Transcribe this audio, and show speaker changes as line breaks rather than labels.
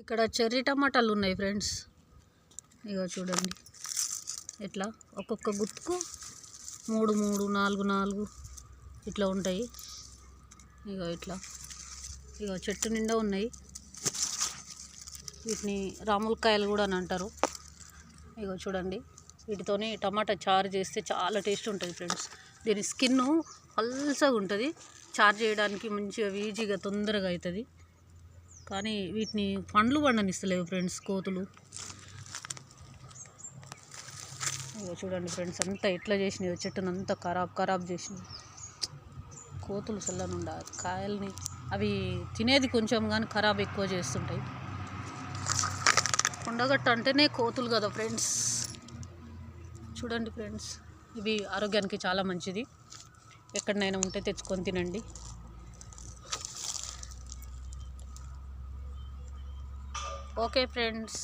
ఇక్కడ చెర్రీ టమాటాలు ఉన్నాయి ఫ్రెండ్స్. ఇగో చూడండి ఇట్లా ఒక్కొక్క గుత్తుకు 3 3 4 4 ఇట్లా ఉంటాయి. ఇగో ఇట్లా ఇగో చెట్టు నిండా ఉన్నాయి. వీటిని రాములకాయలు కూడా అని అంటారు. ఇగో చూడండి, వీటితోని టమాటా చారు చేస్తే చాలా టేస్ట్ ఉంటుంది ఫ్రెండ్స్. దీని స్కిన్ పల్చగా ఉంటుంది, చారు చేయడానికి మంచిగా ఈజీగా తొందరగా అవుతుంది. కానీ వీటిని పండ్లు పండనిస్తలేవు ఫ్రెండ్స్ కోతులు. ఇగో చూడండి ఫ్రెండ్స్, అంతా ఎట్లా చేసినాయో చెట్టును అంతా ఖరాబ్ చేసినాయి కోతులు. చల్లనుండా కాయల్ని అవి తినేది కొంచెం కానీ ఖరాబ్ ఎక్కువ చేస్తుంటాయి. కొండగట్ట అంటేనే కోతులు కదా ఫ్రెండ్స్. చూడండి ఫ్రెండ్స్, ఇవి ఆరోగ్యానికి చాలా మంచిది. ఎక్కడైనా ఉంటే తెచ్చుకొని తినండి. Okay friends.